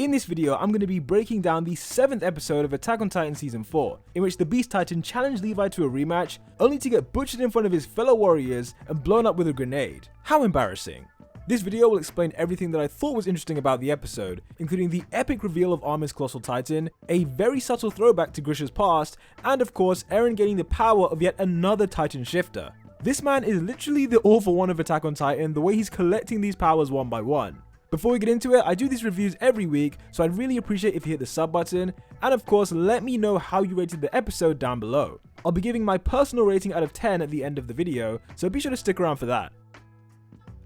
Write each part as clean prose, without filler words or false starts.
In this video, I'm going to be breaking down the 7th episode of Attack on Titan Season 4, in which the Beast Titan challenged Levi to a rematch, only to get butchered in front of his fellow warriors and blown up with a grenade. How embarrassing. This video will explain everything that I thought was interesting about the episode, including the epic reveal of Armin's colossal titan, a very subtle throwback to Grisha's past, and of course Eren gaining the power of yet another titan shifter. This man is literally the all-for-one of Attack on Titan, the way he's collecting these powers one by one. Before we get into it, I do these reviews every week, so I'd really appreciate if you hit the sub button, and of course let me know how you rated the episode down below. I'll be giving my personal rating out of 10 at the end of the video, so be sure to stick around for that.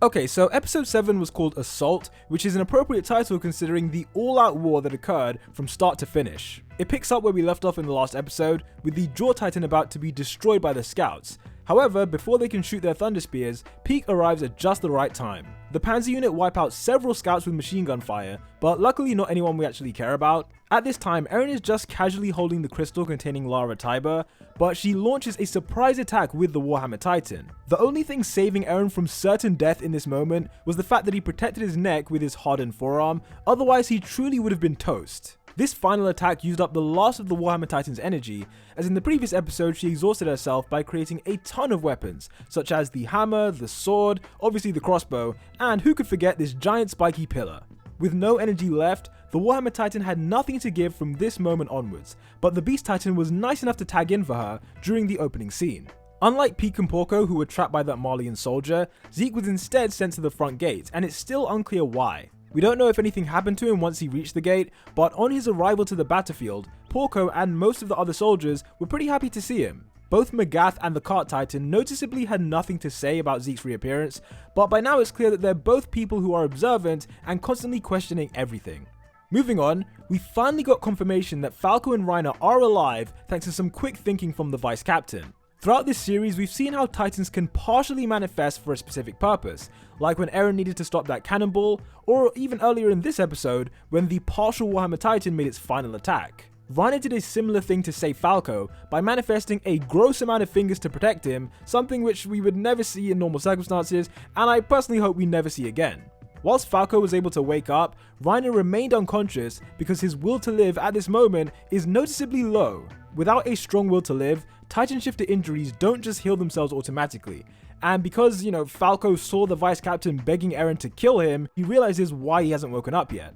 Okay, so episode 7 was called Assault, which is an appropriate title considering the all-out war that occurred from start to finish. It picks up where we left off in the last episode, with the Jaw Titan about to be destroyed by the scouts. However, before they can shoot their thunder spears, Pieck arrives at just the right time. The Panzer unit wipe out several scouts with machine gun fire, but luckily not anyone we actually care about. At this time, Eren is just casually holding the crystal containing Lara Tiber, but she launches a surprise attack with the Warhammer Titan. The only thing saving Eren from certain death in this moment was the fact that he protected his neck with his hardened forearm, otherwise he truly would have been toast. This final attack used up the last of the Warhammer Titan's energy, as in the previous episode she exhausted herself by creating a ton of weapons, such as the hammer, the sword, obviously the crossbow, and who could forget this giant spiky pillar. With no energy left, the Warhammer Titan had nothing to give from this moment onwards, but the Beast Titan was nice enough to tag in for her during the opening scene. Unlike Pieck and Porco, who were trapped by that Marleyan soldier, Zeke was instead sent to the front gate, and it's still unclear why. We don't know if anything happened to him once he reached the gate, but on his arrival to the battlefield, Porco and most of the other soldiers were pretty happy to see him. Both Magath and the Cart Titan noticeably had nothing to say about Zeke's reappearance, but by now it's clear that they're both people who are observant and constantly questioning everything. Moving on, we finally got confirmation that Falco and Reiner are alive thanks to some quick thinking from the Vice Captain. Throughout this series, we've seen how Titans can partially manifest for a specific purpose, like when Eren needed to stop that cannonball, or even earlier in this episode when the partial Warhammer Titan made its final attack. Reiner did a similar thing to save Falco by manifesting a gross amount of fingers to protect him, something which we would never see in normal circumstances, and I personally hope we never see again. Whilst Falco was able to wake up, Reiner remained unconscious because his will to live at this moment is noticeably low. Without a strong will to live, Titan shifter injuries don't just heal themselves automatically, and because, Falco saw the Vice Captain begging Eren to kill him, he realizes why he hasn't woken up yet.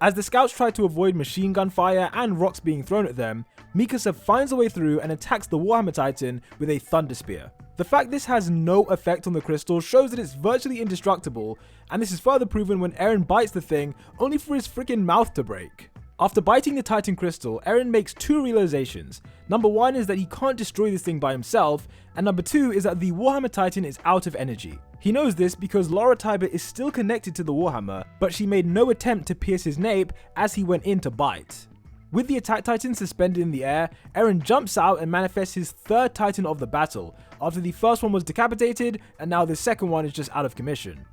As the scouts try to avoid machine gun fire and rocks being thrown at them, Mikasa finds a way through and attacks the Warhammer Titan with a thunder spear. The fact this has no effect on the crystal shows that it's virtually indestructible, and this is further proven when Eren bites the thing only for his freaking mouth to break. After biting the Titan crystal, Eren makes two realizations. Number one is that he can't destroy this thing by himself, and number two is that the Warhammer Titan is out of energy. He knows this because Lara Tiber is still connected to the Warhammer, but she made no attempt to pierce his nape as he went in to bite. With the attack Titan suspended in the air, Eren jumps out and manifests his third Titan of the battle, after the first one was decapitated and now the second one is just out of commission.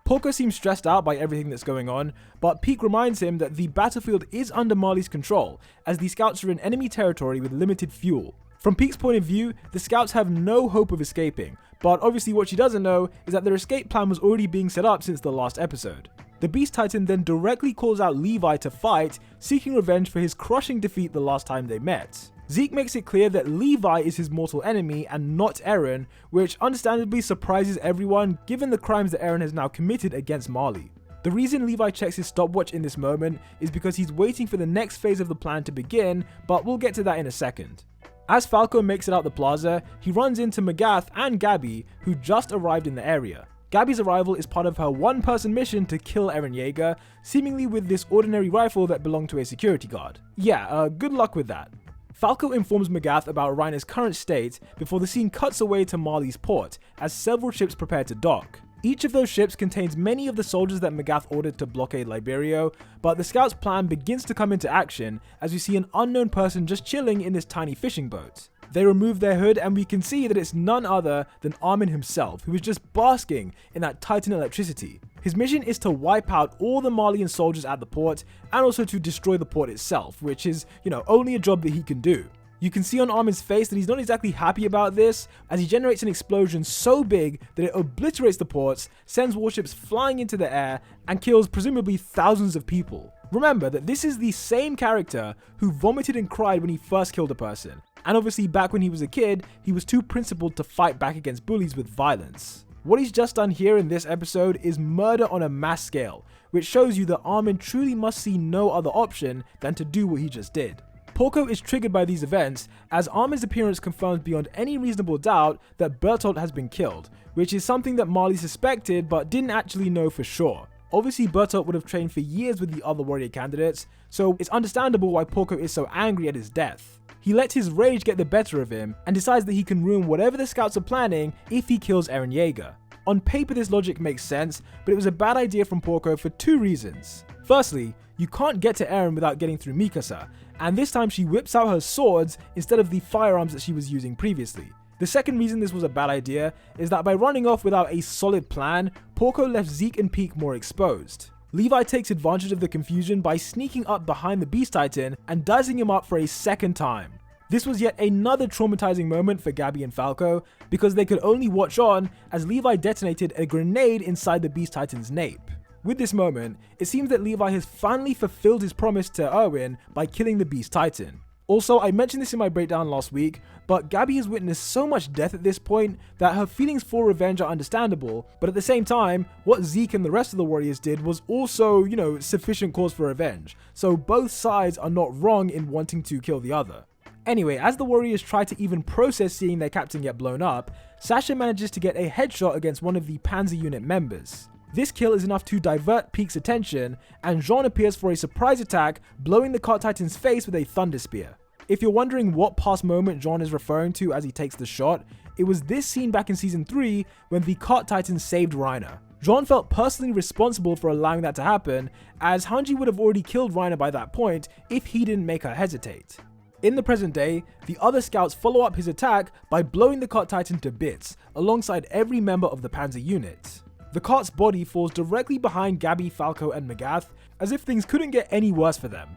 Porco seems stressed out by everything that's going on, but Pieck reminds him that the battlefield is under Marley's control, as the scouts are in enemy territory with limited fuel. From Pieck's point of view, the scouts have no hope of escaping, but obviously what she doesn't know is that their escape plan was already being set up since the last episode. The Beast Titan then directly calls out Levi to fight, seeking revenge for his crushing defeat the last time they met. Zeke makes it clear that Levi is his mortal enemy and not Eren, which understandably surprises everyone given the crimes that Eren has now committed against Marley. The reason Levi checks his stopwatch in this moment is because he's waiting for the next phase of the plan to begin, but we'll get to that in a second. As Falco makes it out the plaza, he runs into Magath and Gabby, who just arrived in the area. Gabby's arrival is part of her one-person mission to kill Eren Yaeger, seemingly with this ordinary rifle that belonged to a security guard. Yeah, good luck with that. Falco informs Magath about Reiner's current state before the scene cuts away to Marley's port, as several ships prepare to dock. Each of those ships contains many of the soldiers that Magath ordered to blockade Liberio, but the scouts' plan begins to come into action as we see an unknown person just chilling in this tiny fishing boat. They remove their hood and we can see that it's none other than Armin himself, who is just basking in that Titan electricity. His mission is to wipe out all the Marleyan soldiers at the port and also to destroy the port itself, which is, only a job that he can do. You can see on Armin's face that he's not exactly happy about this, as he generates an explosion so big that it obliterates the ports, sends warships flying into the air, and kills presumably thousands of people. Remember that this is the same character who vomited and cried when he first killed a person, and obviously back when he was a kid, he was too principled to fight back against bullies with violence. What he's just done here in this episode is murder on a mass scale, which shows you that Armin truly must see no other option than to do what he just did. Porco is triggered by these events, as Armin's appearance confirms beyond any reasonable doubt that Bertolt has been killed, which is something that Marley suspected but didn't actually know for sure. Obviously Bertolt would have trained for years with the other warrior candidates, so it's understandable why Porco is so angry at his death. He lets his rage get the better of him and decides that he can ruin whatever the scouts are planning if he kills Eren Yaeger. On paper this logic makes sense, but it was a bad idea from Porco for two reasons. Firstly, you can't get to Eren without getting through Mikasa, and this time she whips out her swords instead of the firearms that she was using previously. The second reason this was a bad idea is that by running off without a solid plan, Porco left Zeke and Pieck more exposed. Levi takes advantage of the confusion by sneaking up behind the Beast Titan and dicing him up for a second time. This was yet another traumatizing moment for Gabby and Falco, because they could only watch on as Levi detonated a grenade inside the Beast Titan's nape. With this moment, it seems that Levi has finally fulfilled his promise to Erwin by killing the Beast Titan. Also, I mentioned this in my breakdown last week, but Gabby has witnessed so much death at this point that her feelings for revenge are understandable, but at the same time, what Zeke and the rest of the warriors did was also, sufficient cause for revenge, so both sides are not wrong in wanting to kill the other. Anyway, as the warriors try to even process seeing their captain get blown up, Sasha manages to get a headshot against one of the Panzer unit members. This kill is enough to divert Pieck's attention, and Jean appears for a surprise attack, blowing the Cart Titan's face with a Thunder Spear. If you're wondering what past moment Jean is referring to as he takes the shot, it was this scene back in Season 3 when the Cart Titan saved Reiner. Jean felt personally responsible for allowing that to happen, as Hanji would have already killed Reiner by that point if he didn't make her hesitate. In the present day, the other scouts follow up his attack by blowing the Cart Titan to bits, alongside every member of the Panzer unit. The cart's body falls directly behind Gabby, Falco and Magath, as if things couldn't get any worse for them.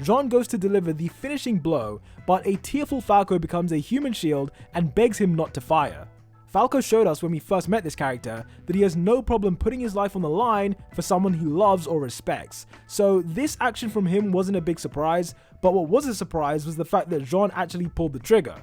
Jean goes to deliver the finishing blow, but a tearful Falco becomes a human shield and begs him not to fire. Falco showed us when we first met this character that he has no problem putting his life on the line for someone he loves or respects, so this action from him wasn't a big surprise, but what was a surprise was the fact that Jean actually pulled the trigger.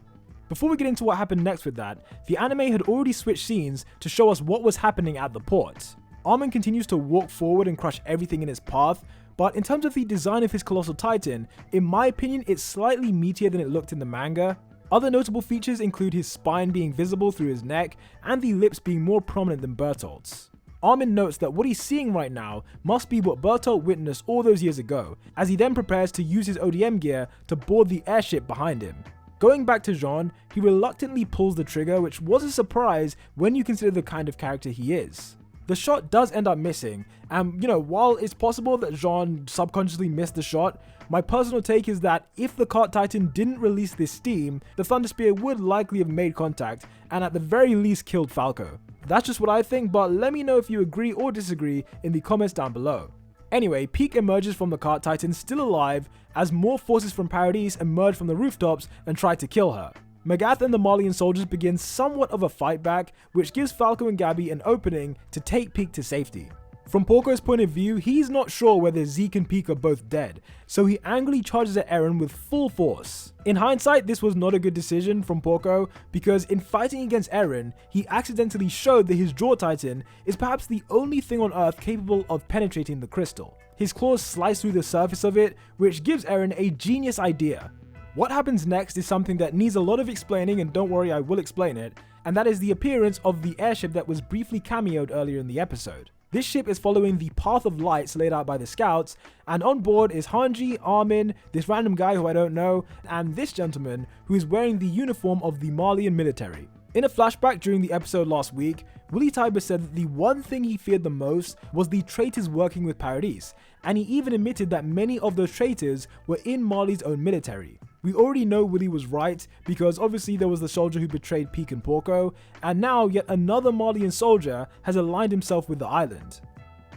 Before we get into what happened next with that, the anime had already switched scenes to show us what was happening at the port. Armin continues to walk forward and crush everything in his path, but in terms of the design of his colossal titan, in my opinion it's slightly meatier than it looked in the manga. Other notable features include his spine being visible through his neck and the lips being more prominent than Bertolt's. Armin notes that what he's seeing right now must be what Bertolt witnessed all those years ago, as he then prepares to use his ODM gear to board the airship behind him. Going back to Jean, he reluctantly pulls the trigger, which was a surprise when you consider the kind of character he is. The shot does end up missing, and while it's possible that Jean subconsciously missed the shot, my personal take is that if the Cart Titan didn't release this steam, the Thunder Spear would likely have made contact, and at the very least killed Falco. That's just what I think, but let me know if you agree or disagree in the comments down below. Anyway, Pieck emerges from the Cart Titan still alive as more forces from Paradis emerge from the rooftops and try to kill her. Magath and the Marleyan soldiers begin somewhat of a fight back, which gives Falco and Gabby an opening to take Pieck to safety. From Porco's point of view, he's not sure whether Zeke and Pieck are both dead, so he angrily charges at Eren with full force. In hindsight, this was not a good decision from Porco, because in fighting against Eren, he accidentally showed that his Jaw Titan is perhaps the only thing on Earth capable of penetrating the crystal. His claws slice through the surface of it, which gives Eren a genius idea. What happens next is something that needs a lot of explaining, and don't worry, I will explain it, and that is the appearance of the airship that was briefly cameoed earlier in the episode. This ship is following the path of lights laid out by the scouts, and on board is Hanji, Armin, this random guy who I don't know, and this gentleman who is wearing the uniform of the Marleyan military. In a flashback during the episode last week, Willy Tybur said that the one thing he feared the most was the traitors working with Paradis, and he even admitted that many of those traitors were in Marley's own military. We already know Willy was right, because obviously there was the soldier who betrayed Pieck and Porco, and now yet another Marleyan soldier has aligned himself with the island.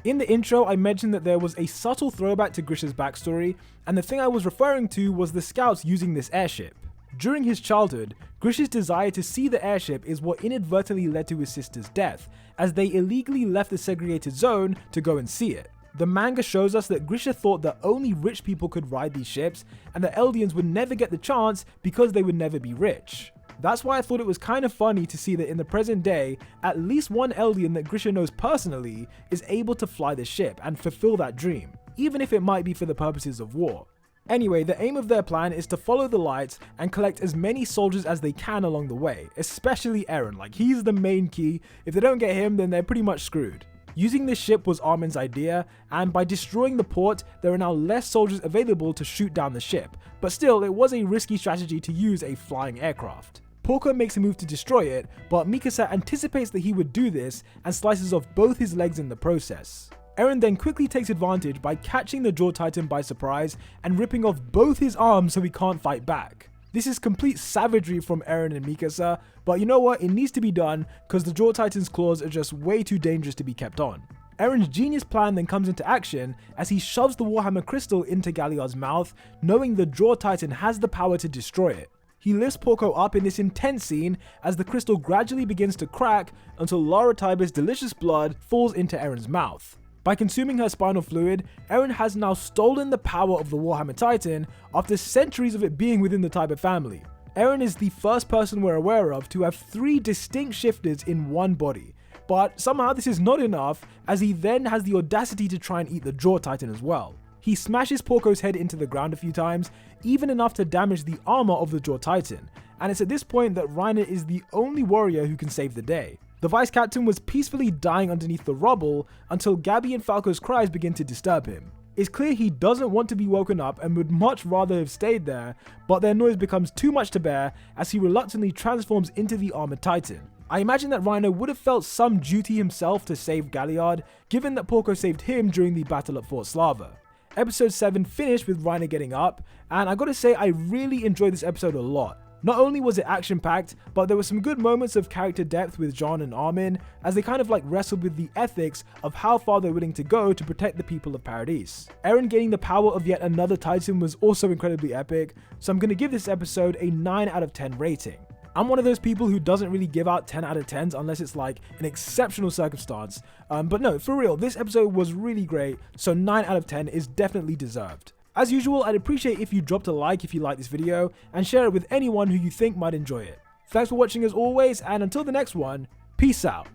In the intro, I mentioned that there was a subtle throwback to Grisha's backstory, and the thing I was referring to was the scouts using this airship. During his childhood, Grisha's desire to see the airship is what inadvertently led to his sister's death, as they illegally left the segregated zone to go and see it. The manga shows us that Grisha thought that only rich people could ride these ships, and that Eldians would never get the chance because they would never be rich. That's why I thought it was kind of funny to see that in the present day, at least one Eldian that Grisha knows personally is able to fly the ship and fulfill that dream, even if it might be for the purposes of war. Anyway, the aim of their plan is to follow the lights and collect as many soldiers as they can along the way, especially Eren. Like, he's the main key. If they don't get him, then they're pretty much screwed. Using this ship was Armin's idea, and by destroying the port, there are now less soldiers available to shoot down the ship, but still, it was a risky strategy to use a flying aircraft. Porco makes a move to destroy it, but Mikasa anticipates that he would do this and slices off both his legs in the process. Eren then quickly takes advantage by catching the Jaw Titan by surprise and ripping off both his arms so he can't fight back. This is complete savagery from Eren and Mikasa, but you know what, it needs to be done because the Jaw Titan's claws are just way too dangerous to be kept on. Eren's genius plan then comes into action as he shoves the Warhammer crystal into Galliard's mouth, knowing the Jaw Titan has the power to destroy it. He lifts Porco up in this intense scene as the crystal gradually begins to crack until Lara Tybur's delicious blood falls into Eren's mouth. By consuming her spinal fluid, Eren has now stolen the power of the Warhammer Titan after centuries of it being within the Tybur family. Eren is the first person we're aware of to have 3 distinct shifters in one body, but somehow this is not enough as he then has the audacity to try and eat the Jaw Titan as well. He smashes Porco's head into the ground a few times, even enough to damage the armor of the Jaw Titan, and it's at this point that Reiner is the only warrior who can save the day. The vice captain was peacefully dying underneath the rubble until Gabby and Falco's cries begin to disturb him. It's clear he doesn't want to be woken up and would much rather have stayed there, but their noise becomes too much to bear as he reluctantly transforms into the armored titan. I imagine that Reiner would have felt some duty himself to save Galliard, given that Porco saved him during the battle at Fort Slava. Episode 7 finished with Reiner getting up, and I gotta say I really enjoyed this episode a lot. Not only was it action-packed, but there were some good moments of character depth with Jean and Armin, as they kind of like wrestled with the ethics of how far they're willing to go to protect the people of Paradis. Eren gaining the power of yet another Titan was also incredibly epic, so I'm gonna give this episode a 9 out of 10 rating. I'm one of those people who doesn't really give out 10 out of 10s unless it's like an exceptional circumstance, but no, for real, this episode was really great, so 9 out of 10 is definitely deserved. As usual, I'd appreciate if you dropped a like if you like this video, and share it with anyone who you think might enjoy it. Thanks for watching as always, and until the next one, peace out.